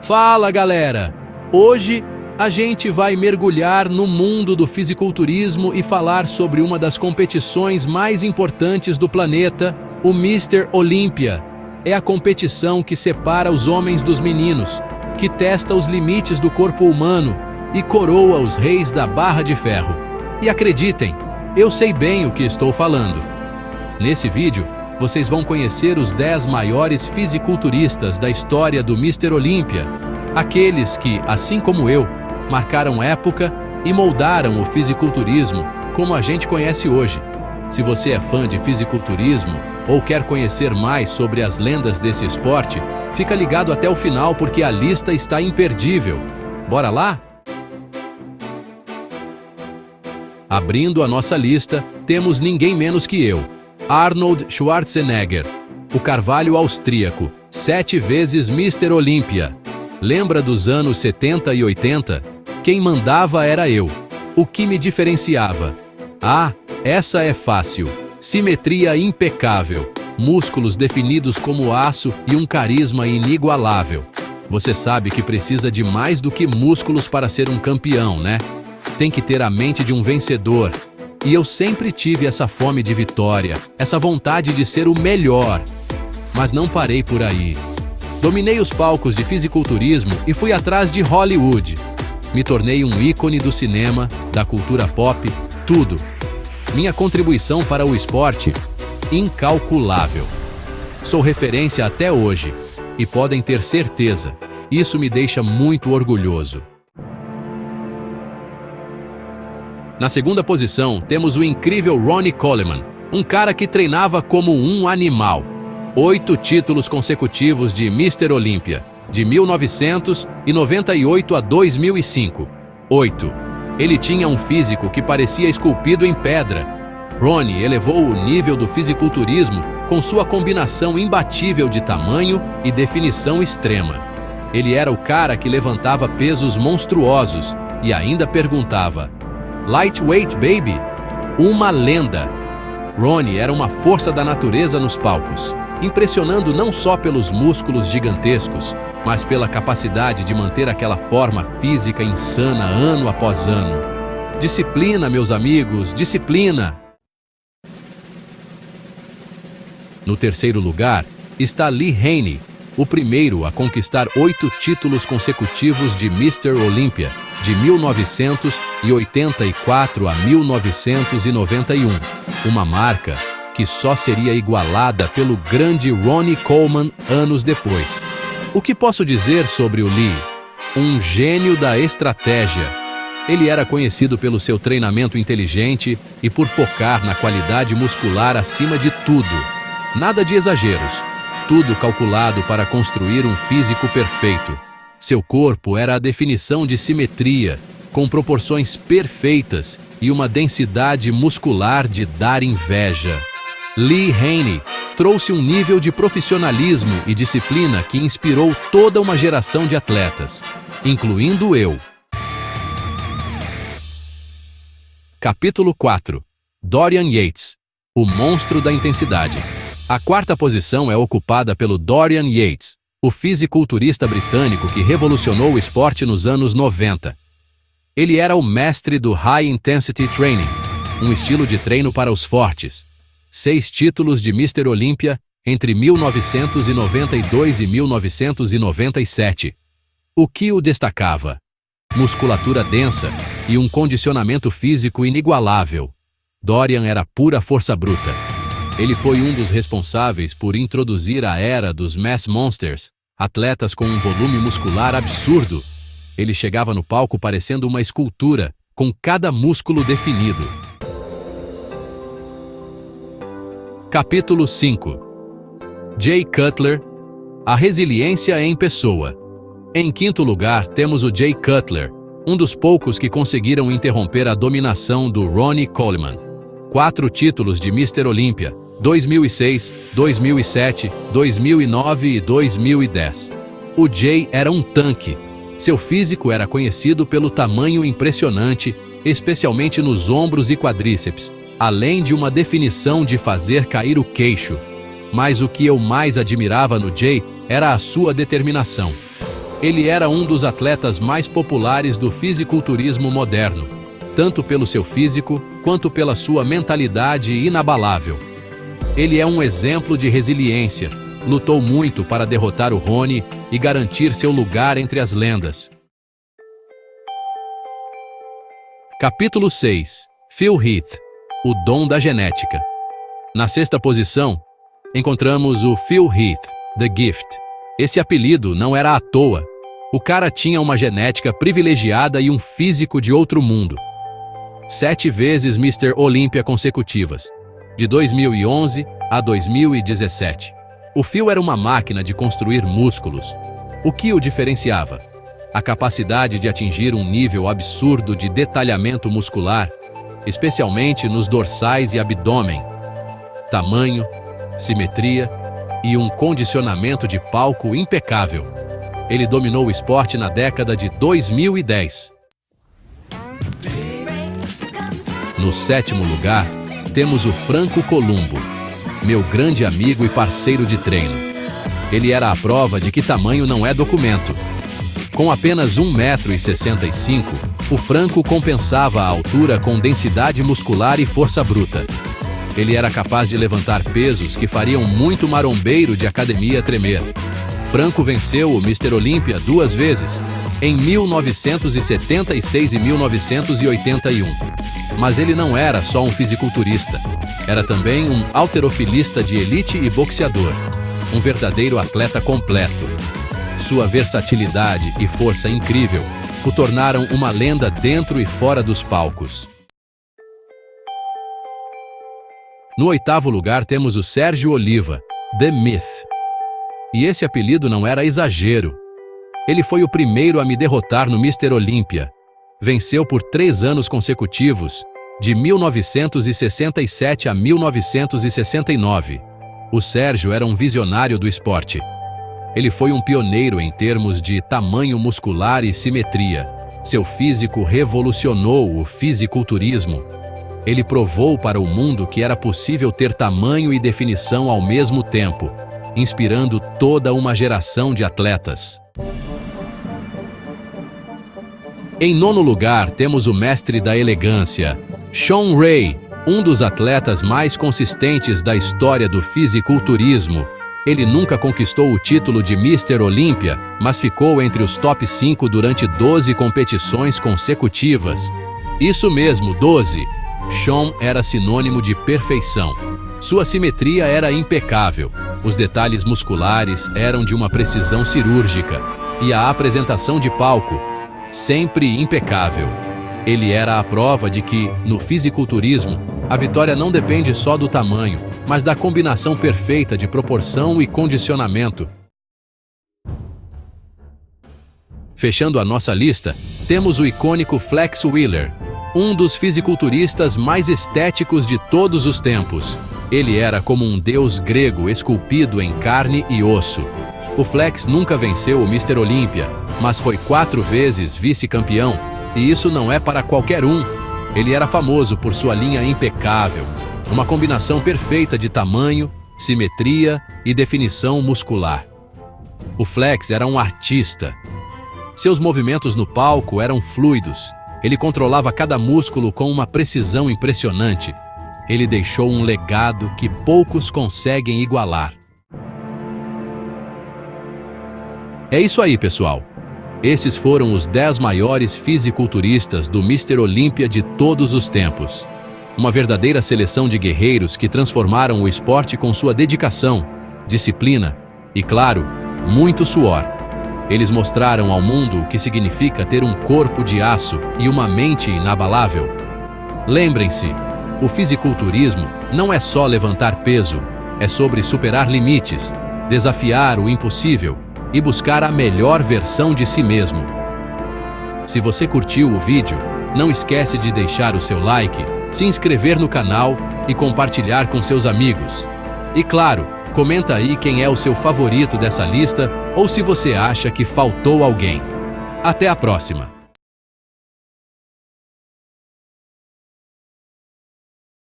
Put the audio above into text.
Fala, galera! Hoje a gente vai mergulhar no mundo do fisiculturismo e falar sobre uma das competições mais importantes do planeta, o Mr. Olympia. É a competição que separa os homens dos meninos, que testa os limites do corpo humano e coroa os reis da barra de ferro. E acreditem, eu sei bem o que estou falando. Nesse vídeo, vocês vão conhecer os 10 maiores fisiculturistas da história do Mr. Olympia, aqueles que, assim como eu, marcaram época e moldaram o fisiculturismo como a gente conhece hoje. Se você é fã de fisiculturismo ou quer conhecer mais sobre as lendas desse esporte, fica ligado até o final porque a lista está imperdível. Bora lá? Abrindo a nossa lista, temos ninguém menos que eu, Arnold Schwarzenegger, o carvalho austríaco, 7 vezes Mr. Olympia. Lembra dos anos 70 e 80? Quem mandava era eu. O que me diferenciava? Ah, essa é fácil. Simetria impecável, músculos definidos como aço e um carisma inigualável. Você sabe que precisa de mais do que músculos para ser um campeão, né? Tem que ter a mente de um vencedor. E eu sempre tive essa fome de vitória, essa vontade de ser o melhor. Mas não parei por aí. Dominei os palcos de fisiculturismo e fui atrás de Hollywood. Me tornei um ícone do cinema, da cultura pop, tudo. Minha contribuição para o esporte, incalculável. Sou referência até hoje, e podem ter certeza, isso me deixa muito orgulhoso. Na segunda posição, temos o incrível Ronnie Coleman, um cara que treinava como um animal. 8 títulos consecutivos de Mr. Olympia, de 1998 a 2005. 8. Ele tinha um físico que parecia esculpido em pedra. Ronnie elevou o nível do fisiculturismo com sua combinação imbatível de tamanho e definição extrema. Ele era o cara que levantava pesos monstruosos e ainda perguntava: "Lightweight, baby?" Uma lenda. Ronnie era uma força da natureza nos palcos, impressionando não só pelos músculos gigantescos, mas pela capacidade de manter aquela forma física insana ano após ano. Disciplina, meus amigos, disciplina! No terceiro lugar está Lee Haney, o primeiro a conquistar 8 títulos consecutivos de Mr. Olympia, de 1984 a 1991, uma marca que só seria igualada pelo grande Ronnie Coleman anos depois. O que posso dizer sobre o Lee? Um gênio da estratégia. Ele era conhecido pelo seu treinamento inteligente e por focar na qualidade muscular acima de tudo. Nada de exageros, tudo calculado para construir um físico perfeito. Seu corpo era a definição de simetria, com proporções perfeitas e uma densidade muscular de dar inveja. Lee Haney trouxe um nível de profissionalismo e disciplina que inspirou toda uma geração de atletas, incluindo eu. Capítulo 4. Dorian Yates, o monstro da intensidade. A quarta posição é ocupada pelo Dorian Yates, o fisiculturista britânico que revolucionou o esporte nos anos 90. Ele era o mestre do High Intensity Training, um estilo de treino para os fortes. 6 títulos de Mr. Olympia entre 1992 e 1997. O que o destacava? Musculatura densa e um condicionamento físico inigualável. Dorian era pura força bruta. Ele foi um dos responsáveis por introduzir a era dos Mass Monsters, atletas com um volume muscular absurdo. Ele chegava no palco parecendo uma escultura, com cada músculo definido. Capítulo 5. Jay Cutler, a resiliência em pessoa. Em quinto lugar, temos o Jay Cutler, um dos poucos que conseguiram interromper a dominação do Ronnie Coleman. 4 títulos de Mr. Olympia, 2006, 2007, 2009 e 2010. O Jay era um tanque. Seu físico era conhecido pelo tamanho impressionante, especialmente nos ombros e quadríceps, além de uma definição de fazer cair o queixo. Mas o que eu mais admirava no Jay era a sua determinação. Ele era um dos atletas mais populares do fisiculturismo moderno, tanto pelo seu físico quanto pela sua mentalidade inabalável. Ele é um exemplo de resiliência, lutou muito para derrotar o Ronnie e garantir seu lugar entre as lendas. Capítulo 6. Phil Heath, o dom da genética. Na sexta posição, encontramos o Phil Heath, The Gift. Esse apelido não era à toa. O cara tinha uma genética privilegiada e um físico de outro mundo. 7 vezes Mr. Olímpia consecutivas, de 2011 a 2017. O Phil era uma máquina de construir músculos. O que o diferenciava? A capacidade de atingir um nível absurdo de detalhamento muscular, especialmente nos dorsais e abdômen. Tamanho, simetria e um condicionamento de palco impecável. Ele dominou o esporte na década de 2010. No sétimo lugar, temos o Franco Columbu, meu grande amigo e parceiro de treino. Ele era a prova de que tamanho não é documento. Com apenas 1,65 m, o Franco compensava a altura com densidade muscular e força bruta. Ele era capaz de levantar pesos que fariam muito marombeiro de academia tremer. Franco venceu o Mr. Olímpia 2 vezes, em 1976 e 1981. Mas ele não era só um fisiculturista. Era também um halterofilista de elite e boxeador. Um verdadeiro atleta completo. Sua versatilidade e força incrível o tornaram uma lenda dentro e fora dos palcos. No oitavo lugar temos o Sérgio Oliva, The Myth. E esse apelido não era exagero. Ele foi o primeiro a me derrotar no Mr. Olímpia. Venceu por 3 anos consecutivos, de 1967 a 1969. O Sérgio era um visionário do esporte. Ele foi um pioneiro em termos de tamanho muscular e simetria. Seu físico revolucionou o fisiculturismo. Ele provou para o mundo que era possível ter tamanho e definição ao mesmo tempo, inspirando toda uma geração de atletas. Em nono lugar, temos o mestre da elegância, Shawn Ray, um dos atletas mais consistentes da história do fisiculturismo. Ele nunca conquistou o título de Mr. Olímpia, mas ficou entre os top 5 durante 12 competições consecutivas. Isso mesmo, 12. Shawn era sinônimo de perfeição. Sua simetria era impecável, os detalhes musculares eram de uma precisão cirúrgica e a apresentação de palco, sempre impecável. Ele era a prova de que, no fisiculturismo, a vitória não depende só do tamanho, mas da combinação perfeita de proporção e condicionamento. Fechando a nossa lista, temos o icônico Flex Wheeler, um dos fisiculturistas mais estéticos de todos os tempos. Ele era como um deus grego esculpido em carne e osso. O Flex nunca venceu o Mr. Olímpia, mas foi 4 vezes vice-campeão, e isso não é para qualquer um. Ele era famoso por sua linha impecável, uma combinação perfeita de tamanho, simetria e definição muscular. O Flex era um artista. Seus movimentos no palco eram fluidos. Ele controlava cada músculo com uma precisão impressionante. Ele deixou um legado que poucos conseguem igualar. É isso aí, pessoal. Esses foram os 10 maiores fisiculturistas do Mr. Olímpia de todos os tempos. Uma verdadeira seleção de guerreiros que transformaram o esporte com sua dedicação, disciplina e, claro, muito suor. Eles mostraram ao mundo o que significa ter um corpo de aço e uma mente inabalável. Lembrem-se, o fisiculturismo não é só levantar peso, é sobre superar limites, desafiar o impossível e buscar a melhor versão de si mesmo. Se você curtiu o vídeo, não esquece de deixar o seu like, se inscrever no canal e compartilhar com seus amigos. E claro, comenta aí quem é o seu favorito dessa lista ou se você acha que faltou alguém. Até a próxima!